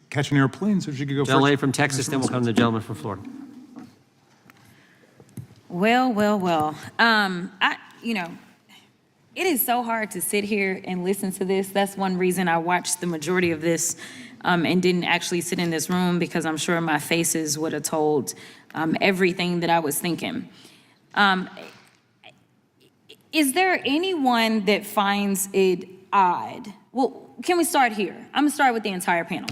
catching airplanes, so she could go Gentleman first. from Texas, then we'll come to the gentleman from Florida. Well. It is so hard to sit here and listen to this. That's one reason I watched the majority of this and didn't actually sit in this room, because I'm sure my faces would have told everything that I was thinking. Is there anyone that finds it odd? Well, can we start here? I'm gonna start with the entire panel.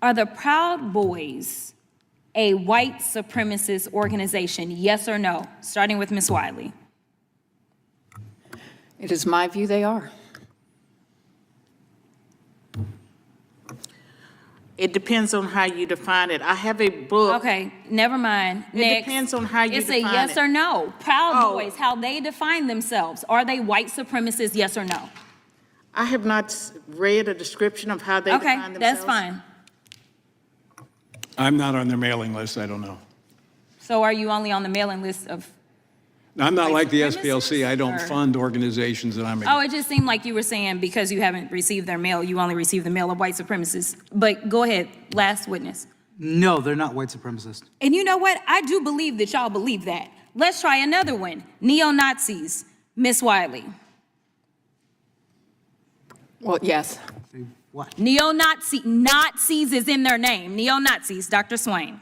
Are the Proud Boys a white supremacist organization? Yes or no? Starting with Ms. Wiley. It is my view they are. It depends on how you define it. I have a book. Okay, never mind. It Next. depends on how you It's define it. a yes or no. Proud Oh. Boys, how they define themselves. Are they white supremacists, yes or no? I have not read a description of how they Okay, define themselves. that's fine. I'm not on their mailing list, I don't know. So are you only on the mailing list of, I'm not White like the supremacists, SPLC, I don't or- fund organizations that I'm oh, it just seemed like you were saying because you haven't received their mail, you only received the mail of white supremacists. But go ahead, last witness. No, they're not white supremacists. And you know what? I do believe that y'all believe that. Let's try another one. Neo-Nazis, Miss Wiley. Well, yes. They what? Nazis is in their name. Neo-Nazis, Dr. Swain.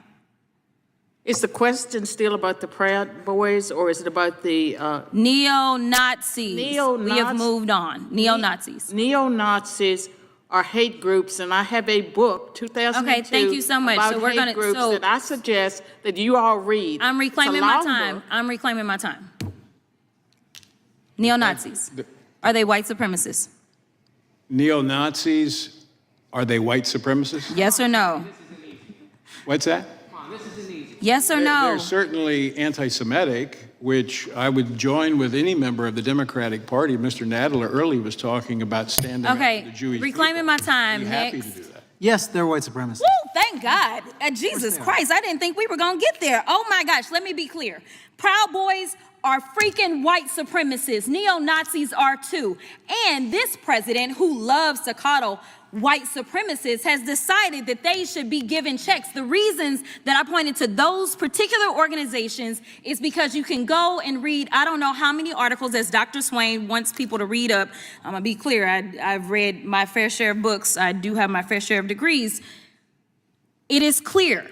Is the question still about the Proud Boys, or is it about the Neo-Nazis. We have Neo-Nazi- moved on. Neo-Nazis. Neo-Nazis are hate groups, and I have a book, 2002. Okay, thank you so much. About So we're hate gonna- groups so- that I suggest that you all read. I'm It's a reclaiming my long time. book. I'm reclaiming my time. Neo-Nazis. Are they white supremacists? Neo-Nazis, are they white supremacists? Yes or no? What's that? Yes or They're no? certainly anti-Semitic, which I would join with any member of the Democratic Party. Mr. Nadler earlier was talking about standing up Okay, for the Jewish reclaiming people. my time. I'd be happy Next. to do that. Yes, they're white supremacists. Woo, thank God. Jesus Christ, I didn't think we were going to get there. Oh my gosh, let me be clear. Proud Boys are freaking white supremacists. Neo-Nazis are too. And this president, who loves to coddle white supremacists, has decided that they should be given checks. The reasons that I pointed to those particular organizations is because you can go and read, I don't know how many articles, as Dr. Swain wants people to read up. I'm going to be clear. I've read my fair share of books. I do have my fair share of degrees. It is clear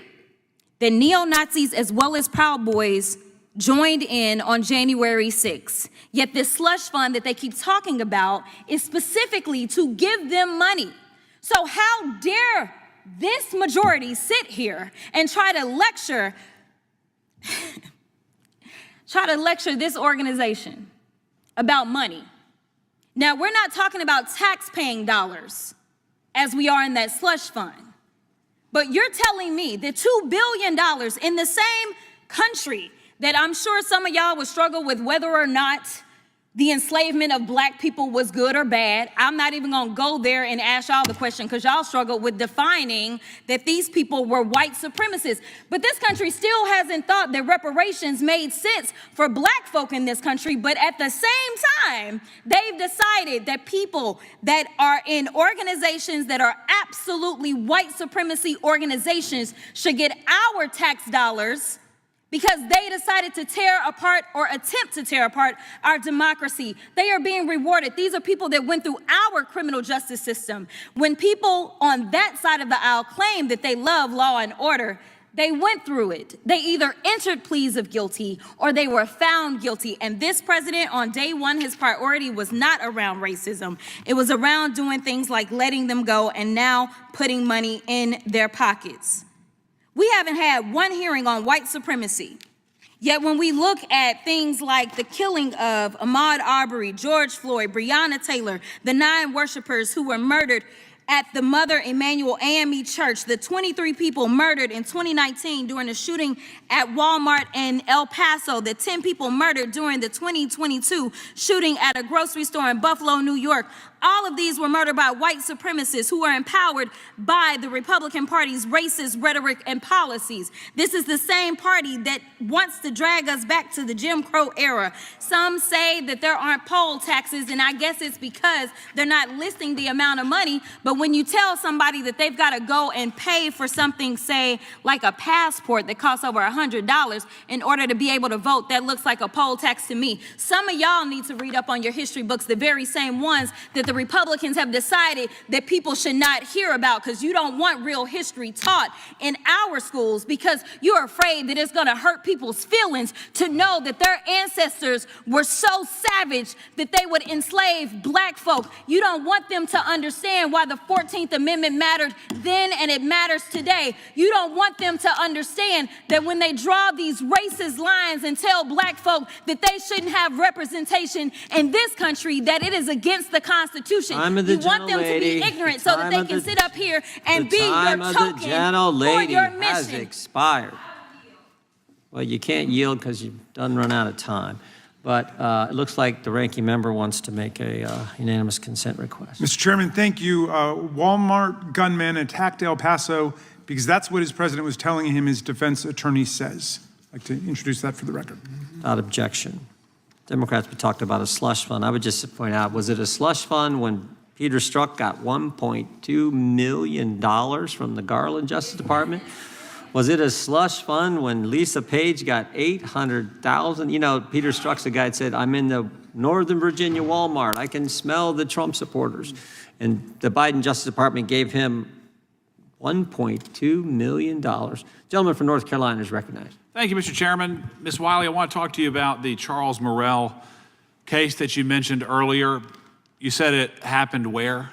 that neo-Nazis as well as Proud Boys joined in on January 6th. Yet this slush fund that they keep talking about is specifically to give them money. So how dare this majority sit here and try to lecture this organization about money? Now, we're not talking about tax-paying dollars as we are in that slush fund. But you're telling me that $2 billion in the same country that I'm sure some of y'all would struggle with whether or not the enslavement of black people was good or bad. I'm not even gonna go there and ask y'all the question because y'all struggle with defining that these people were white supremacists. But this country still hasn't thought that reparations made sense for black folk in this country. But at the same time, they've decided that people that are in organizations that are absolutely white supremacy organizations should get our tax dollars because they decided to tear apart or attempt to tear apart our democracy. They are being rewarded. These are people that went through our criminal justice system. When people on that side of the aisle claim that they love law and order, they went through it. They either entered pleas of guilty or they were found guilty. And this president, on day one, his priority was not around racism. It was around doing things like letting them go and now putting money in their pockets. We haven't had one hearing on white supremacy. Yet when we look at things like the killing of Ahmaud Arbery, George Floyd, Breonna Taylor, the 9 worshipers who were murdered at the Mother Emanuel AME Church, the 23 people murdered in 2019 during the shooting at Walmart in El Paso, the 10 people murdered during the 2022 shooting at a grocery store in Buffalo, New York, All of these were murdered by white supremacists who are empowered by the Republican Party's racist rhetoric and policies. This is the same party that wants to drag us back to the Jim Crow era. Some say that there aren't poll taxes, and I guess it's because they're not listing the amount of money. But when you tell somebody that they've got to go and pay for something, say, like a passport that costs over $100 in order to be able to vote, that looks like a poll tax to me. Some of y'all need to read up on your history books, the very same ones that the Republicans have decided that people should not hear about, because you don't want real history taught in our schools because you're afraid that it's going to hurt people's feelings to know that their ancestors were so savage that they would enslave black folk. You don't want them to understand why the 14th Amendment mattered then and it matters today. You don't want them to understand that when they draw these racist lines and tell black folk that they shouldn't have representation in this country, that it is against the Constitution. Time of the You want them to be gentlelady. ignorant so that Time they of can the- sit up here and be The your time of the token for gentlelady your has mission. expired. Well, you can't yield because you've done run out of time. But it looks like the ranking member wants to make a unanimous consent request. Mr. Chairman, thank you. Walmart gunman attacked El Paso because that's what his president was telling him his defense attorney says. I'd like to introduce that for the record. Without objection. Democrats talked about a slush fund. I would just point out, was it a slush fund when Peter Strzok got $1.2 million from the Garland Justice Department? Was it a slush fund when Lisa Page got $800,000? You know, Peter Strzok's the guy that said, I'm in the Northern Virginia Walmart. I can smell the Trump supporters. And the Biden Justice Department gave him $1.2 million. Gentleman from North Carolina is recognized. Thank you, Mr. Chairman. Ms. Wiley, I want to talk to you about the Charles Morrell case that you mentioned earlier. You said it happened where?